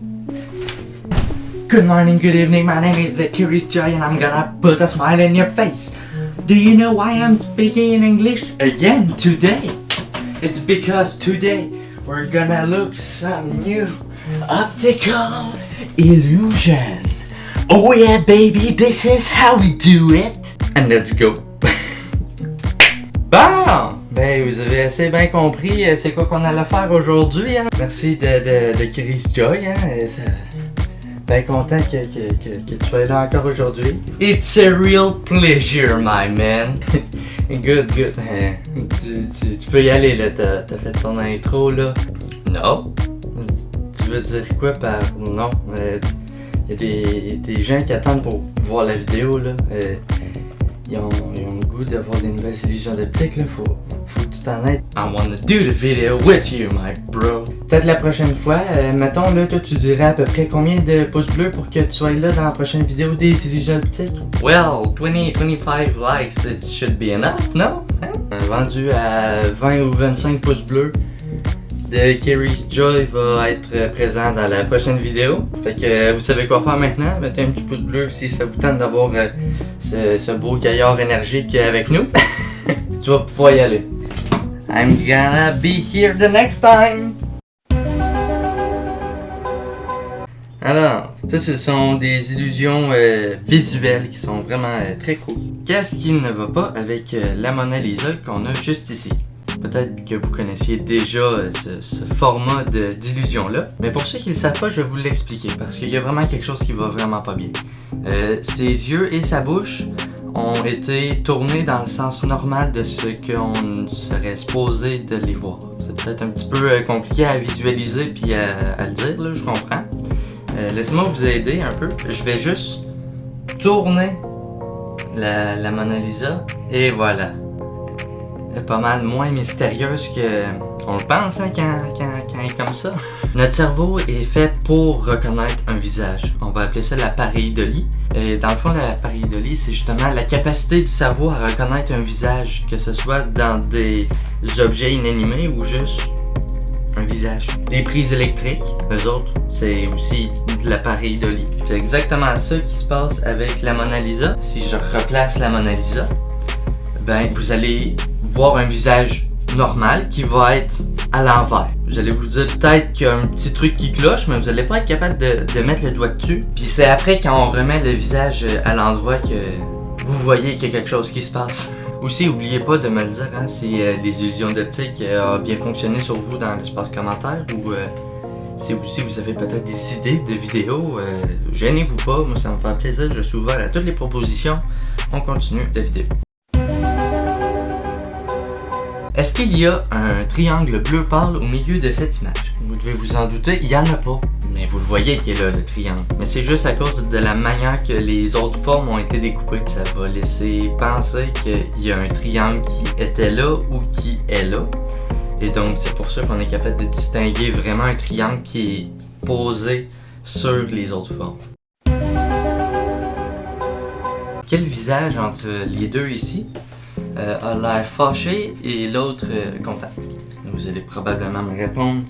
Good morning, good evening, my name is the Curious Joy and I'm gonna put a smile in your face. Do you know why I'm speaking in English again today? It's because today we're gonna look some new optical illusion. Oh yeah baby, this is how we do it. And let's go. Bon, ben vous avez assez bien compris c'est quoi qu'on allait faire aujourd'hui. Hein? Merci de Curious Joy. Hein? Ben content que tu sois là encore aujourd'hui. It's a real pleasure, my man. Good. Tu peux y aller là, t'as fait ton intro là. Non. Tu veux dire quoi par non? Y a des gens qui attendent pour voir la vidéo là. Ils ont le goût d'avoir des nouvelles illusions d'optique là. Faut que tu t'en aides. I wanna do the video with you, my bro. Peut-être la prochaine fois, mettons là, toi tu dirais à peu près combien de pouces bleus pour que tu sois là dans la prochaine vidéo des illusions optiques? Well, 20-25 likes, it should be enough, no? Hein? Vendu à 20 ou 25 pouces bleus, The Curious Joy va être présent dans la prochaine vidéo. Fait que vous savez quoi faire maintenant. Mettez un petit pouce bleu si ça vous tente d'avoir ce beau gaillard énergique avec nous. Tu vas pouvoir y aller. I'm gonna be here the next time. Alors, ça ce sont des illusions visuelles qui sont vraiment très cool. Qu'est-ce qui ne va pas avec la Mona Lisa qu'on a juste ici? Peut-être que vous connaissiez déjà ce format d'illusion-là. Mais pour ceux qui ne le savent pas, je vais vous l'expliquer parce qu'il y a vraiment quelque chose qui va vraiment pas bien. Ses yeux et sa bouche ont été tournés dans le sens normal de ce qu'on serait supposé de les voir. C'est peut-être un petit peu compliqué à visualiser puis à le dire, là, je comprends. Laissez-moi vous aider un peu. Je vais juste tourner la Mona Lisa et voilà. Pas mal moins mystérieuse qu'on le pense hein, quand elle est comme ça. Notre cerveau est fait pour reconnaître un visage. On va appeler ça la pareidolie. Et dans le fond, la pareidolie, c'est justement la capacité du cerveau à reconnaître un visage, que ce soit dans des objets inanimés ou juste un visage. Les prises électriques, eux autres, c'est aussi de la pareidolie. C'est exactement ça qui se passe avec la Mona Lisa. Si je replace la Mona Lisa, ben vous allez voir un visage normal qui va être à l'envers. Vous allez vous dire peut-être qu'il y a un petit truc qui cloche, mais vous n'allez pas être capable de mettre le doigt dessus. Puis c'est après quand on remet le visage à l'endroit que vous voyez qu'il y a quelque chose qui se passe. Aussi, n'oubliez pas de me le dire hein, si les illusions d'optique ont bien fonctionné sur vous dans l'espace commentaire ou si aussi vous avez peut-être des idées de vidéos, gênez-vous pas, moi ça me fait plaisir, je suis ouvert à toutes les propositions. On continue la vidéo. Est-ce qu'il y a un triangle bleu pâle au milieu de cette image? Vous devez vous en douter, il n'y en a pas. Mais vous le voyez qu'il est là, le triangle. Mais c'est juste à cause de la manière que les autres formes ont été découpées. Ça va laisser penser qu'il y a un triangle qui était là ou qui est là. Et donc c'est pour ça qu'on est capable de distinguer vraiment un triangle qui est posé sur les autres formes. Quel visage entre les deux ici a l'air fâché et l'autre content? Vous allez probablement me répondre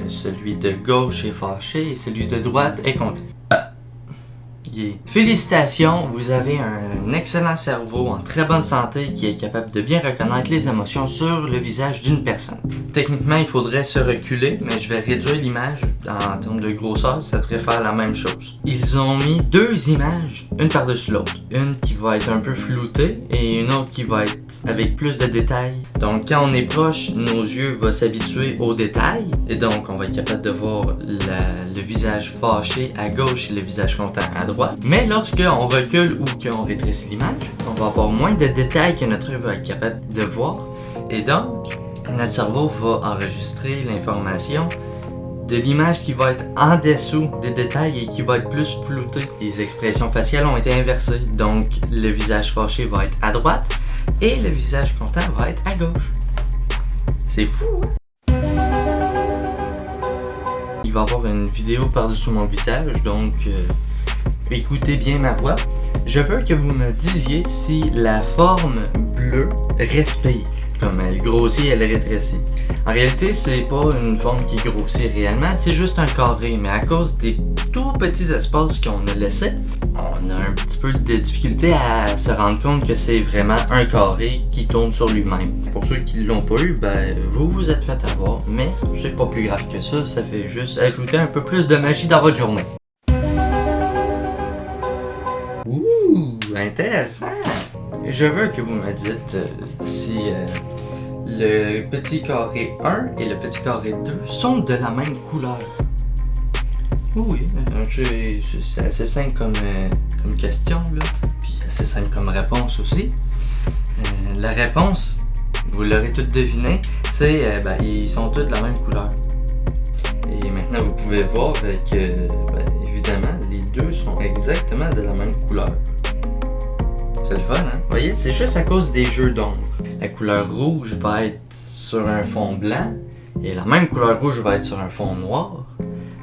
celui de gauche est fâché et celui de droite est content. Yeah. Félicitations, vous avez un excellent cerveau en très bonne santé qui est capable de bien reconnaître les émotions sur le visage d'une personne. Techniquement, il faudrait se reculer, mais je vais réduire l'image en termes de grosseur, ça devrait faire la même chose. Ils ont mis deux images, une par-dessus l'autre. Une qui va être un peu floutée et une autre qui va être avec plus de détails. Donc quand on est proche, nos yeux vont s'habituer aux détails et donc on va être capable de voir le visage fâché à gauche et le visage content à droite. Mais lorsqu'on recule ou qu'on rétrécit l'image, on va avoir moins de détails que notre œil va être capable de voir. Et donc, notre cerveau va enregistrer l'information de l'image qui va être en dessous des détails et qui va être plus floutée. Les expressions faciales ont été inversées. Donc, le visage fâché va être à droite et le visage content va être à gauche. C'est fou, hein? Il va y avoir une vidéo par-dessus mon visage, donc écoutez bien ma voix. Je veux que vous me disiez si la forme bleue respire. Comme elle grossit, elle rétrécit. En réalité, c'est pas une forme qui grossit réellement, c'est juste un carré, mais à cause des tout petits espaces qu'on a laissés, on a un petit peu de difficulté à se rendre compte que c'est vraiment un carré qui tourne sur lui-même. Pour ceux qui l'ont pas eu, ben vous vous êtes fait avoir, mais c'est pas plus grave que ça fait juste ajouter un peu plus de magie dans votre journée. Ouh, intéressant! Je veux que vous me dites si le petit carré 1 et le petit carré 2 sont de la même couleur. Oui, c'est assez simple comme question, là. Puis assez simple comme réponse aussi. La réponse, vous l'aurez toutes deviné, c'est ils sont tous de la même couleur. Et maintenant vous pouvez voir que évidemment les deux sont exactement de la même couleur. C'est le fun, hein? Vous voyez, c'est juste à cause des jeux d'ombre. La couleur rouge va être sur un fond blanc et la même couleur rouge va être sur un fond noir.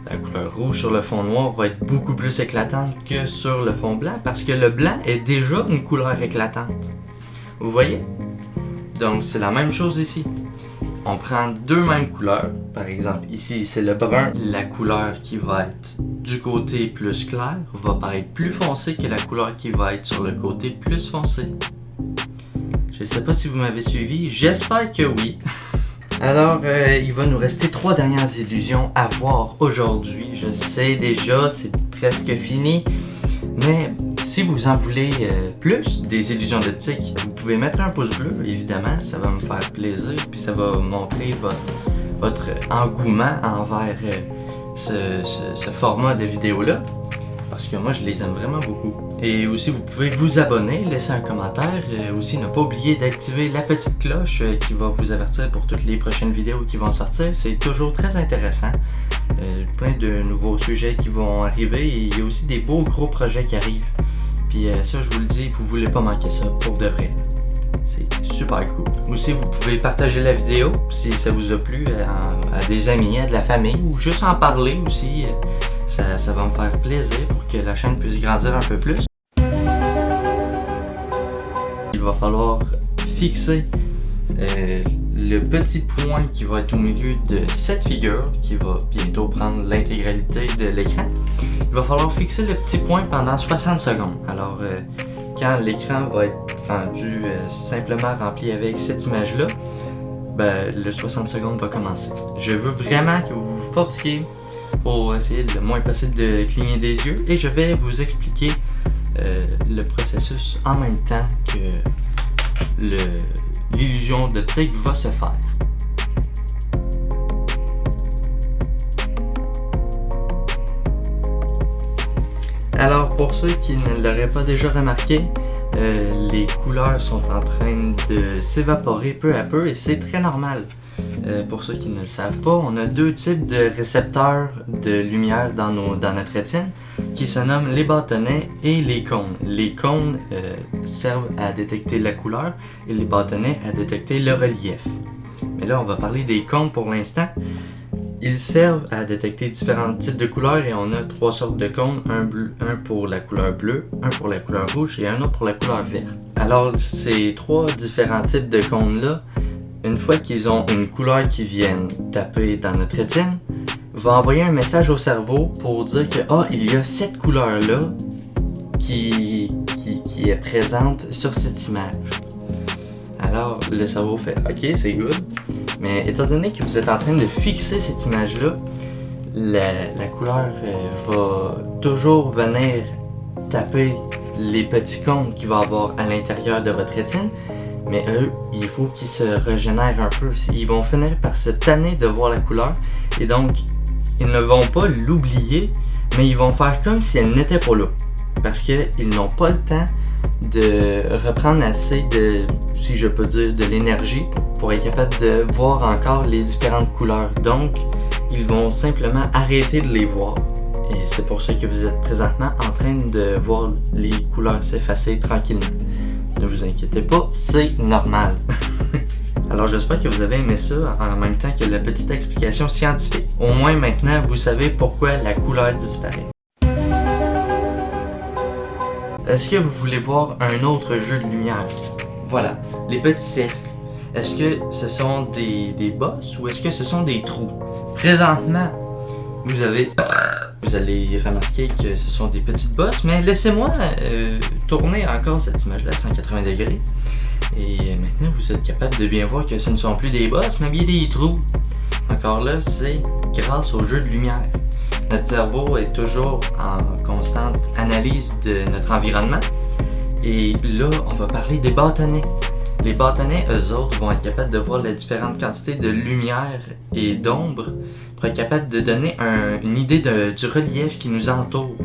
La couleur rouge sur le fond noir va être beaucoup plus éclatante que sur le fond blanc parce que le blanc est déjà une couleur éclatante. Vous voyez? Donc c'est la même chose ici. On prend deux mêmes couleurs. Par exemple, ici c'est le brun. La couleur qui va être du côté plus clair va paraître plus foncée que la couleur qui va être sur le côté plus foncé. Je ne sais pas si vous m'avez suivi, j'espère que oui. Alors, il va nous rester 3 dernières illusions à voir aujourd'hui. Je sais déjà, c'est presque fini. Mais si vous en voulez plus des illusions d'optique, vous pouvez mettre un pouce bleu, évidemment. Ça va me faire plaisir. Puis ça va montrer votre engouement envers ce format de vidéo-là. Parce que moi, je les aime vraiment beaucoup. Et aussi, vous pouvez vous abonner, laisser un commentaire. Aussi, ne pas oublier d'activer la petite cloche qui va vous avertir pour toutes les prochaines vidéos qui vont sortir. C'est toujours très intéressant. Plein de nouveaux sujets qui vont arriver. Et il y a aussi des beaux gros projets qui arrivent. Puis ça, je vous le dis, vous voulez pas manquer ça pour de vrai. C'est super cool. Aussi, vous pouvez partager la vidéo si ça vous a plu à des amis, à de la famille ou juste en parler aussi. Ça va me faire plaisir pour que la chaîne puisse grandir un peu plus. Il va falloir fixer le petit point qui va être au milieu de cette figure qui va bientôt prendre l'intégralité de l'écran. Il va falloir fixer le petit point pendant 60 secondes. Alors, quand l'écran va être rendu simplement rempli avec cette image-là, le 60 secondes va commencer. Je veux vraiment que vous vous forciez pour essayer le moins possible de cligner des yeux et je vais vous expliquer le processus en même temps que l'illusion d'optique va se faire. Alors pour ceux qui ne l'auraient pas déjà remarqué, les couleurs sont en train de s'évaporer peu à peu et c'est très normal. Pour ceux qui ne le savent pas, on a deux types de récepteurs de lumière dans notre rétine qui se nomment les bâtonnets et les cônes. Les cônes servent à détecter la couleur et les bâtonnets à détecter le relief. Mais là, on va parler des cônes pour l'instant. Ils servent à détecter différents types de couleurs et on a 3 sortes de cônes, un pour la couleur bleue, un pour la couleur rouge et un autre pour la couleur verte. Alors ces 3 différents types de cônes-là, une fois qu'ils ont une couleur qui vienne taper dans notre rétine, va envoyer un message au cerveau pour dire que il y a cette couleur-là qui est présente sur cette image. Alors le cerveau fait OK, c'est good. Mais étant donné que vous êtes en train de fixer cette image-là, la couleur va toujours venir taper les petits cônes qu'il va avoir à l'intérieur de votre rétine. Mais eux, il faut qu'ils se régénèrent un peu. Ils vont finir par se tanner de voir la couleur. Et donc, ils ne vont pas l'oublier, mais ils vont faire comme si elle n'était pas là. Parce qu'ils n'ont pas le temps de reprendre assez de, si je peux dire, de l'énergie pour être capable de voir encore les différentes couleurs. Donc, ils vont simplement arrêter de les voir. Et c'est pour ça que vous êtes présentement en train de voir les couleurs s'effacer tranquillement. Ne vous inquiétez pas, c'est normal. Alors j'espère que vous avez aimé ça en même temps que la petite explication scientifique. Au moins maintenant, vous savez pourquoi la couleur disparaît. Est-ce que vous voulez voir un autre jeu de lumière? Voilà, les petits cercles. est-ce que ce sont des bosses ou est-ce que ce sont des trous? Présentement, vous allez remarquer que ce sont des petites bosses, mais laissez-moi tourner encore cette image-là à 180 degrés. Et maintenant, vous êtes capable de bien voir que ce ne sont plus des bosses, mais bien des trous. Encore là, c'est grâce au jeu de lumière. Notre cerveau est toujours en constante analyse de notre environnement. Et là, on va parler des bâtonnets. Les bâtonnets, eux autres, vont être capables de voir la différente quantité de lumière et d'ombre pour être capable de donner une idée du relief qui nous entoure.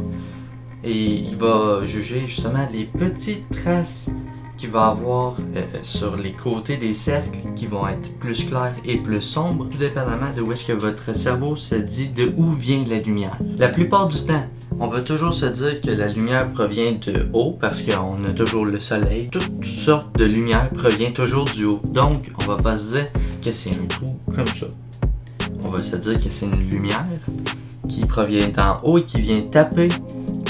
Et il va juger justement les petites traces qu'il va avoir sur les côtés des cercles qui vont être plus clairs et plus sombres, tout dépendamment de où est-ce que votre cerveau se dit de où vient la lumière. La plupart du temps, on va toujours se dire que la lumière provient de haut parce qu'on a toujours le soleil. Toutes sortes de lumière provient toujours du haut. Donc, on va pas se dire que c'est un trou comme ça. On va se dire que c'est une lumière qui provient d'en haut et qui vient taper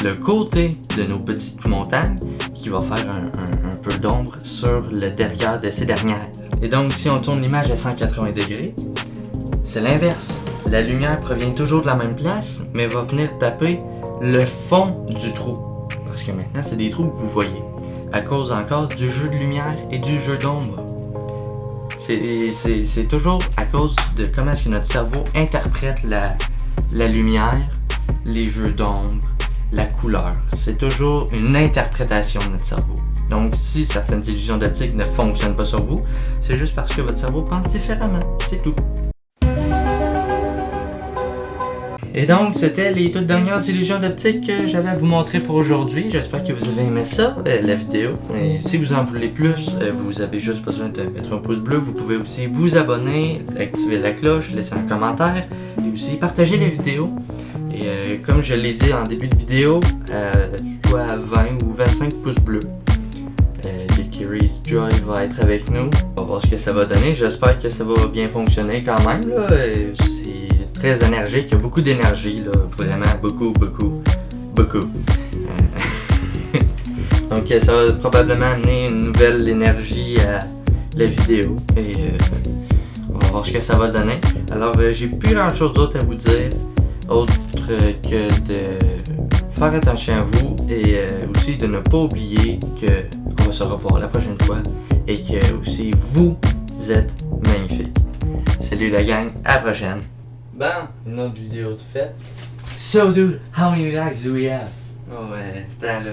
le côté de nos petites montagnes qui va faire un peu d'ombre sur le derrière de ces dernières. Et donc, si on tourne l'image à 180 degrés, c'est l'inverse. La lumière provient toujours de la même place, mais va venir taper le fond du trou. Parce que maintenant, c'est des trous que vous voyez. À cause encore du jeu de lumière et du jeu d'ombre. C'est toujours à cause de comment est-ce que notre cerveau interprète la lumière, les jeux d'ombre, la couleur. C'est toujours une interprétation de notre cerveau. Donc, si certaines illusions d'optique ne fonctionnent pas sur vous, c'est juste parce que votre cerveau pense différemment. C'est tout. Et donc, c'était les toutes dernières illusions d'optique que j'avais à vous montrer pour aujourd'hui. J'espère que vous avez aimé ça, la vidéo. Et si vous en voulez plus, vous avez juste besoin de mettre un pouce bleu. Vous pouvez aussi vous abonner, activer la cloche, laisser un commentaire et aussi partager la vidéo. Et comme je l'ai dit en début de vidéo, soit à 20 ou 25 pouces bleus. Curious Joy va être avec nous. On va voir ce que ça va donner. J'espère que ça va bien fonctionner quand même. Là. C'est très énergique. Il y a beaucoup d'énergie. Là. Vraiment beaucoup. Donc ça va probablement amener une nouvelle énergie à la vidéo. Et on va voir ce que ça va donner. Alors j'ai plus grand chose d'autre à vous dire. Autre que de faire attention à vous et aussi de ne pas oublier qu'on va se revoir la prochaine fois et que aussi vous êtes magnifiques. Salut la gang, à la prochaine. Bon, une autre vidéo de fête. So dude, how many likes do we have? Oh attends là,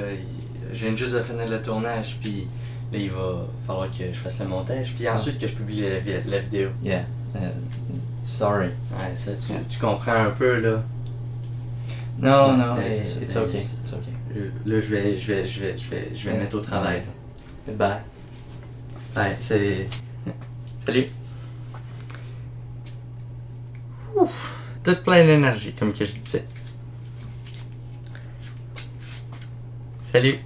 je viens juste de finir le tournage puis là il va falloir que je fasse le montage puis ensuite que je publie la vidéo. Yeah. Sorry. Ouais, ça, tu comprends un peu là. Non, it's okay. Là, je vais mettre au travail. Bye. Ouais, salut. Ouf, tout plein d'énergie, comme que je disais. Salut.